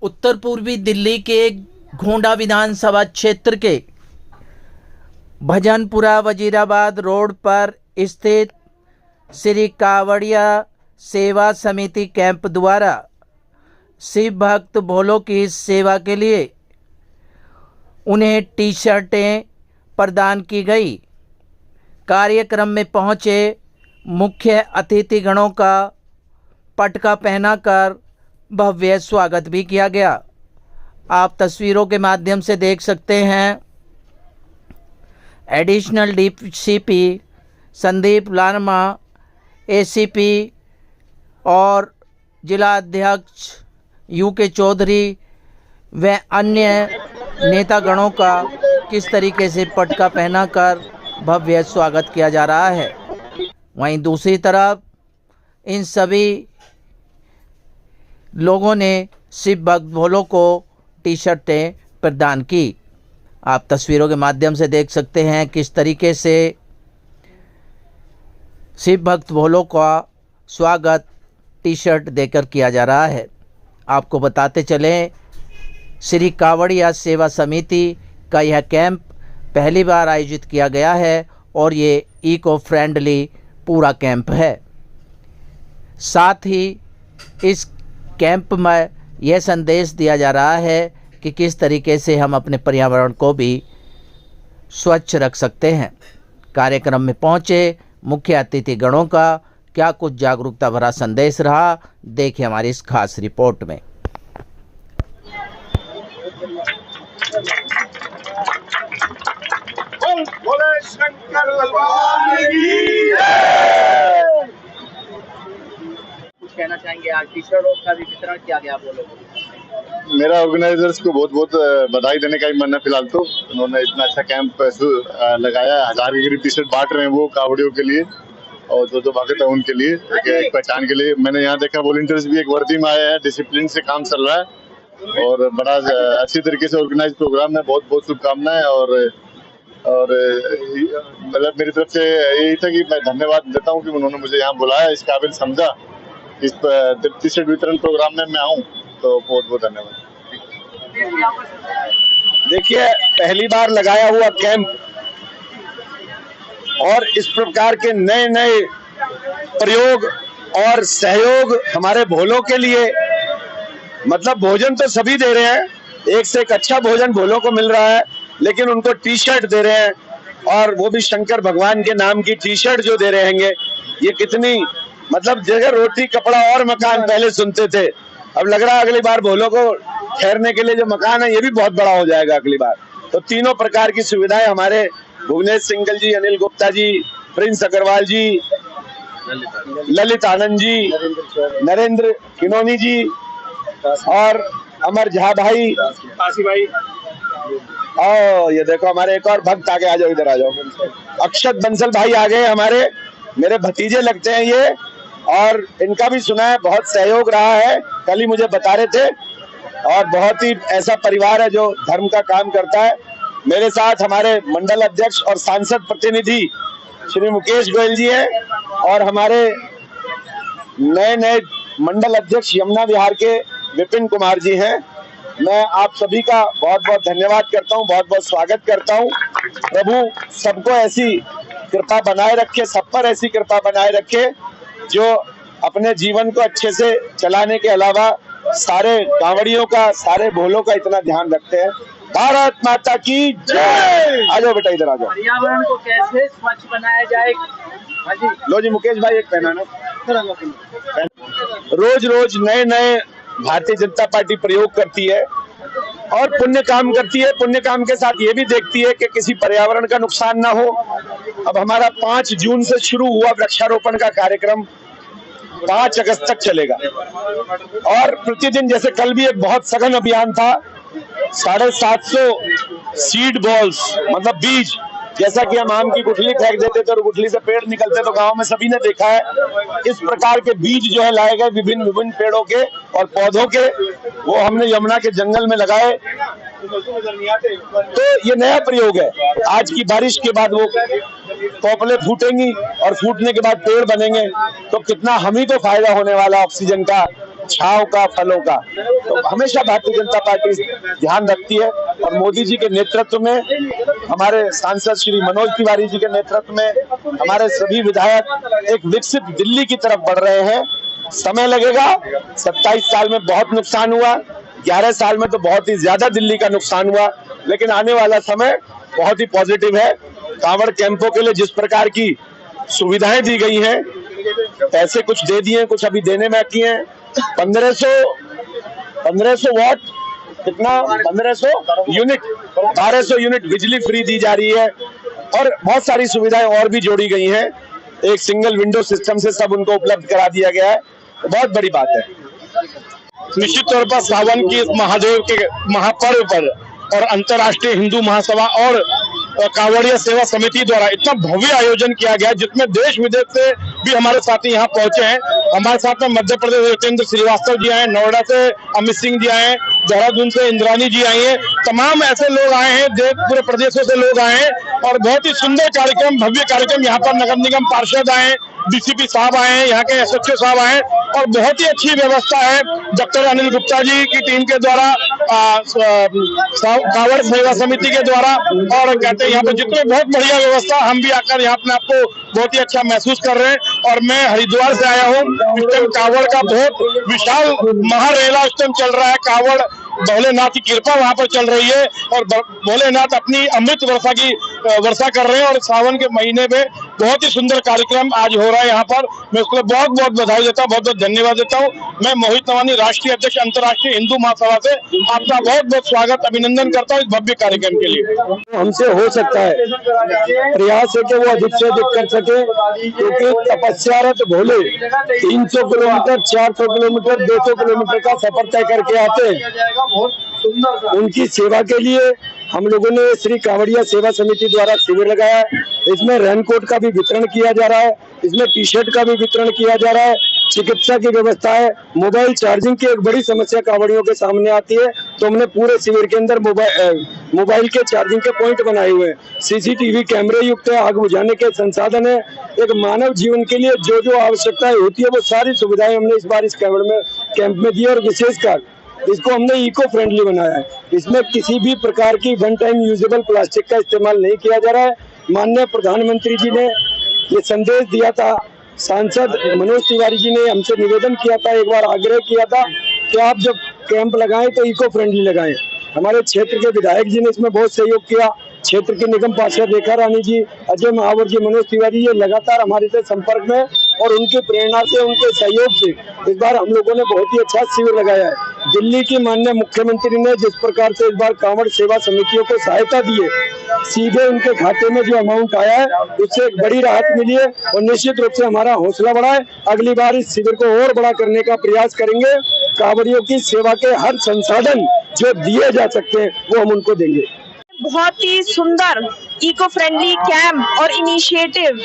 उत्तर पूर्वी दिल्ली के गोंडा विधानसभा क्षेत्र के भजनपुरा वजीराबाद रोड पर स्थित श्री कावड़िया सेवा समिति कैंप द्वारा शिव भक्त भोलों की सेवा के लिए उन्हें टी शर्टें प्रदान की गई। कार्यक्रम में पहुंचे मुख्य अतिथिगणों का पटका पहनाकर भव्य स्वागत भी किया गया। आप तस्वीरों के माध्यम से देख सकते हैं एडिशनल डीसीपी संदीप लानमा, एसीपी और जिला अध्यक्ष यूके चौधरी व अन्य नेतागणों का किस तरीके से पटका पहनाकर भव्य स्वागत किया जा रहा है। वहीं दूसरी तरफ इन सभी लोगों ने शिव भक्त भोलों को टी शर्टें प्रदान की। आप तस्वीरों के माध्यम से देख सकते हैं किस तरीके से शिव भक्त भोलों का स्वागत टी शर्ट देकर किया जा रहा है। आपको बताते चलें, श्री कावड़िया सेवा समिति का यह कैंप पहली बार आयोजित किया गया है और ये इको फ्रेंडली पूरा कैंप है। साथ ही इस कैंप में यह संदेश दिया जा रहा है कि किस तरीके से हम अपने पर्यावरण को भी स्वच्छ रख सकते हैं। कार्यक्रम में पहुंचे मुख्य अतिथिगणों का क्या कुछ जागरूकता भरा संदेश रहा, देखिए हमारी इस खास रिपोर्ट में। बोले शंकर भगवान की जय। कुछ कहना चाहेंगे? आज टी शर्टों का भी वितरण किया गया आप लोगों को। मेरा ऑर्गेनाइजर्स को बहुत बहुत बधाई देने का ही मन है। फिलहाल तो उन्होंने इतना अच्छा कैंप लगाया, 1000 की करीब टी शर्ट बांट रहे हैं वो कावड़ियों के लिए और जो भक्त है उनके लिए एक पहचान के लिए। मैंने यहाँ देखा वॉलंटियर्स भी एक वर्दी में आए हैं, डिसिप्लिन से काम चल रहा है और बड़ा अच्छी तरीके से ऑर्गेनाइज प्रोग्राम है। बहुत बहुत शुभकामनाएं और मतलब मेरी तरफ से यही था कि मैं धन्यवाद देता हूँ कि उन्होंने मुझे यहाँ बुलाया, इस काबिल समझा, इस टी शर्ट वितरण प्रोग्राम में मैं आऊँ, तो बहुत बहुत धन्यवाद। देखिए, पहली बार लगाया हुआ कैंप और इस प्रकार के नए नए प्रयोग और सहयोग हमारे भोलों के लिए, मतलब भोजन तो सभी दे रहे हैं, एक से एक अच्छा भोजन भोलों को मिल रहा है, लेकिन उनको टी शर्ट दे रहे हैं और वो भी शंकर भगवान के नाम की टी शर्ट जो दे रहे हैं, ये कितनी मतलब जगह रोटी कपड़ा और मकान पहले सुनते थे, अब लग रहा है अगली बार भोलों को ठहरने के लिए जो मकान है ये भी बहुत बड़ा हो जाएगा अगली बार। तो तीनों प्रकार की सुविधाएं हमारे भुवनेश सिंगल जी, अनिल गुप्ता जी, प्रिंस अग्रवाल जी, ललित आनंद जी, नरेंद्र किनोनी जी और अमर झा भाई, काशी भाई, और ये देखो हमारे एक और भक्त आगे, आ जाओ, इधर आ जाओ, अक्षत बंसल भाई आ गए, हमारे मेरे भतीजे लगते हैं ये, और इनका भी सुना है बहुत सहयोग रहा है, कल ही मुझे बता रहे थे, और बहुत ही ऐसा परिवार है जो धर्म का काम करता है। मेरे साथ हमारे मंडल अध्यक्ष और सांसद प्रतिनिधि श्री मुकेश गोयल जी हैं और हमारे नए नए मंडल अध्यक्ष यमुना विहार के विपिन कुमार जी हैं। मैं आप सभी का बहुत बहुत धन्यवाद करता हूं, बहुत बहुत स्वागत करता हूं। प्रभु सबको ऐसी कृपा बनाए रखे, सब पर ऐसी कृपा बनाए रखे जो अपने जीवन को अच्छे से चलाने के अलावा सारे कांवड़ियों का, सारे भोलों का इतना ध्यान रखते हैं। भारत माता की जय। आ जाओ बेटा, इधर आ जाओ। पर्यावरण को कैसे स्वच्छ बनाया जाए? हाँ जी, लो जी मुकेश भाई, एक पहनाना। रोज रोज नए नए भारतीय जनता पार्टी प्रयोग करती है और पुण्य काम करती है। पुण्य काम के साथ ये भी देखती है कि किसी पर्यावरण का नुकसान ना हो। अब हमारा 5 जून से शुरू हुआ वृक्षारोपण का कार्यक्रम 5 अगस्त तक चलेगा और प्रतिदिन, जैसे कल भी एक बहुत सघन अभियान था, 750 सीड बॉल्स मतलब बीज, जैसा कि हम आम की गुठली फेंक देते थे और गुठली से पेड़ निकलते, तो गांव में सभी ने देखा है, इस प्रकार के बीज जो है लाए गए विभिन्न विभिन्न पेड़ों के और पौधों के, वो हमने यमुना के जंगल में लगाए। तो ये नया प्रयोग है। आज की बारिश के बाद वो पॉपुलें फूटेंगी और फूटने के बाद पेड़ बनेंगे, तो कितना हम ही को फायदा होने वाला ऑक्सीजन का। छांव का, फलों का। तो हमेशा भारतीय जनता पार्टी ध्यान रखती है और मोदी जी के नेतृत्व में, हमारे सांसद श्री मनोज तिवारी जी के नेतृत्व में हमारे सभी विधायक एक विकसित दिल्ली की तरफ बढ़ रहे हैं। समय लगेगा, 27 साल में बहुत नुकसान हुआ, 11 साल में तो बहुत ही ज्यादा दिल्ली का नुकसान हुआ, लेकिन आने वाला समय बहुत ही पॉजिटिव है। कांवड़ कैंपों के लिए जिस प्रकार की सुविधाएं दी गई हैं, पैसे कुछ दे दिए, कुछ अभी देने बाकी हैं। 1500 वाट, कितना 1500 यूनिट, 1200 यूनिट बिजली फ्री दी जा रही है और बहुत सारी सुविधाएं और भी जोड़ी गई हैं। एक सिंगल विंडो सिस्टम से सब उनको उपलब्ध करा दिया गया है, तो बहुत बड़ी बात है। निश्चित तौर पर सावन की इस महादेव के महापर्व पर और अंतर्राष्ट्रीय हिंदू महासभा और कांवड़िया सेवा समिति द्वारा इतना भव्य आयोजन किया गया, जिसमें देश विदेश से भी हमारे साथी यहाँ पहुंचे हैं। हमारे साथ में मध्य प्रदेश से जितेंद्र श्रीवास्तव जी आए, नोएडा से अमित सिंह जी आए, देहरादून से इंद्रानी जी आई हैं। तमाम ऐसे लोग आए हैं, पूरे प्रदेशों से लोग आए हैं और बहुत ही सुंदर कार्यक्रम, भव्य कार्यक्रम। यहाँ पर नगर निगम पार्षद आए, डीसीपी साहब आए हैं, यहाँ के एसएचओ साहब आए और बहुत ही अच्छी व्यवस्था है डॉक्टर अनिल गुप्ता जी की टीम के द्वारा, कांवड़ सेवा समिति के द्वारा, और कहते हैं यहाँ पर जितने बहुत बढ़िया व्यवस्था। हम भी आकर यहाँ अपने आपको बहुत ही अच्छा महसूस कर रहे हैं। और मैं हरिद्वार से आया हूँ, इस टाइम कांवड़ का बहुत विशाल महारेला इस टाइम चल रहा है। कांवड़ भोलेनाथ की कृपा वहां पर चल रही है और भोलेनाथ अपनी अमृत वर्षा कर रहे हैं और सावन के महीने में बहुत ही सुंदर कार्यक्रम आज हो रहा है यहाँ पर। मैं उसको बहुत बहुत बधाई देता हूँ, बहुत बहुत धन्यवाद देता हूँ। मैं मोहित नवानी, राष्ट्रीय अध्यक्ष अंतर्राष्ट्रीय हिंदू महासभा से आपका बहुत बहुत स्वागत, अभिनंदन करता हूँ इस भव्य कार्यक्रम के लिए। हमसे हो सकता है, प्रयास है कि वो अधिक से अधिक कर सके, क्योंकि तपस्यारत भोले 300 किलोमीटर, 400 किलोमीटर, 200 किलोमीटर का सफर तय करके आते हैं। उनकी सेवा के लिए हम लोगों ने श्री कांवड़िया सेवा समिति द्वारा शिविर लगाया है। इसमें रेनकोट का भी वितरण किया जा रहा है, इसमें टी शर्ट का भी वितरण किया जा रहा है, चिकित्सा की व्यवस्था है। मोबाइल चार्जिंग की एक बड़ी समस्या कांवड़ियों के सामने आती है, तो हमने पूरे शिविर के अंदर मोबाइल के चार्जिंग के पॉइंट बनाए हुए हैं। सीसीटीवी कैमरे युक्त है, आग बुझाने के संसाधन है। एक मानव जीवन के लिए जो जो आवश्यकताएं होती है वो सारी सुविधाएं हमने इस बार इस कैंप में दी और विशेषकर इसको हमने इको फ्रेंडली बनाया है। इसमें किसी भी प्रकार की वन टाइम यूजेबल प्लास्टिक का इस्तेमाल नहीं किया जा रहा है। माननीय प्रधानमंत्री जी ने ये संदेश दिया था, सांसद मनोज तिवारी जी ने हमसे निवेदन किया था, एक बार आग्रह किया था कि आप जब कैंप लगाएं तो इको फ्रेंडली लगाएं। हमारे क्षेत्र के विधायक जी ने इसमें बहुत सहयोग किया। क्षेत्र के निगम पार्षद रेखा रानी जी, अजय महावर जी, मनोज तिवारी ये लगातार हमारे से संपर्क में और उनकी प्रेरणा से, उनके सहयोग से इस बार हम लोगों ने बहुत ही अच्छा शिविर लगाया है। दिल्ली की माननीय मुख्यमंत्री ने जिस प्रकार से इस बार कांवड़ सेवा समितियों को सहायता दी है, सीधे उनके खाते में जो अमाउंट आया है उससे एक बड़ी राहत मिली है और निश्चित रूप से हमारा हौसला बढ़ा है। अगली बार इस शिविर को और बड़ा करने का प्रयास करेंगे। कांवड़ियों की सेवा के हर संसाधन जो दिए जा सकते हैं वो हम उनको देंगे। बहुत ही सुंदर इको फ्रेंडली कैंप और इनिशिएटिव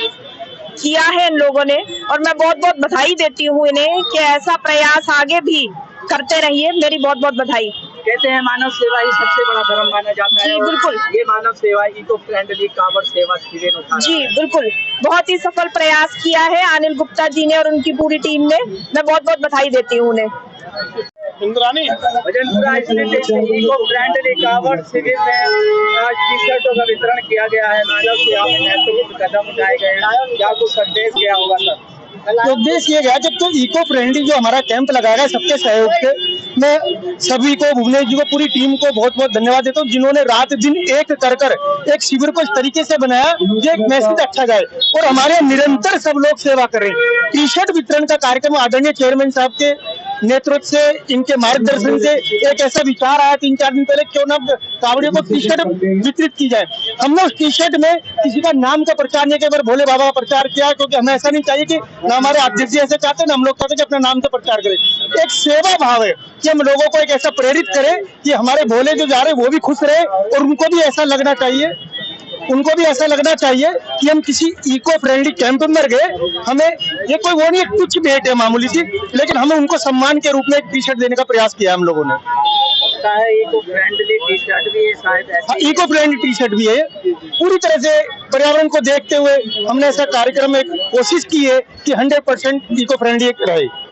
किया है इन लोगों ने और मैं बहुत बहुत बधाई देती हूँ इन्हें कि ऐसा प्रयास आगे भी करते रहिए। मेरी बहुत बहुत बधाई। कहते हैं मानव सेवा ही सबसे बड़ा धर्म माना जाता है। जी बिल्कुल, ये मानव सेवा इको फ्रेंडली कांवड़ सेवा शिविर जी बिल्कुल बहुत ही सफल प्रयास किया है अनिल गुप्ता जी ने और उनकी पूरी टीम ने। मैं बहुत बहुत बधाई देती हूँ उन्हें। इंद्रानी इको फ्रेंडली कांवड़ शिविर में आज टी शर्टों का वितरण किया गया है। मानव सेवा में महत्वपूर्ण कदम उठाए गए हैं, क्या कुछ संदेश क्या होगा सर? तो उद्देश्य ये गया जब तो इको फ्रेंडली जो हमारा कैंप लगाया गया सबके सहयोग से, मैं सभी को, भुवनेश जी को, पूरी टीम को बहुत बहुत धन्यवाद देता हूँ जिन्होंने रात दिन एक कर एक शिविर को इस तरीके से बनाया जो एक मैसेज अच्छा जाए और हमारे निरंतर सब लोग सेवा करें। टी शर्ट वितरण का कार्यक्रम आदरणीय चेयरमैन साहब के नेतृत्व से, इनके मार्गदर्शन से एक ऐसा विचार आया 3-4 दिन पहले, क्यों ना कांवड़ियों को टी शर्ट वितरित की जाए। हमने उस टी शर्ट में किसी का नाम का प्रचार नहीं किया, भोले बाबा का प्रचार किया, क्योंकि हमें ऐसा नहीं चाहिए कि ना हमारे अध्यक्ष जी ऐसे चाहते, ना हम लोग चाहते कि अपने नाम से प्रचार करें। एक सेवा भाव है कि हम लोगों को एक ऐसा प्रेरित करें कि हमारे भोले जो जा रहे हैं वो भी खुश रहे और उनको भी ऐसा लगना चाहिए कि हम किसी इको फ्रेंडली कैंप में गए। हमें ये कोई वो नहीं, कुछ भेंट है मामूली सी, लेकिन हमें उनको सम्मान के रूप में एक टी शर्ट देने का प्रयास किया हम लोगों ने। इको फ्रेंडली टी शर्ट भी है शायद? इको फ्रेंडली टी शर्ट भी है। पूरी तरह से पर्यावरण को देखते हुए हमने ऐसा कार्यक्रम में कोशिश की है कि 100% इको फ्रेंडली रहे।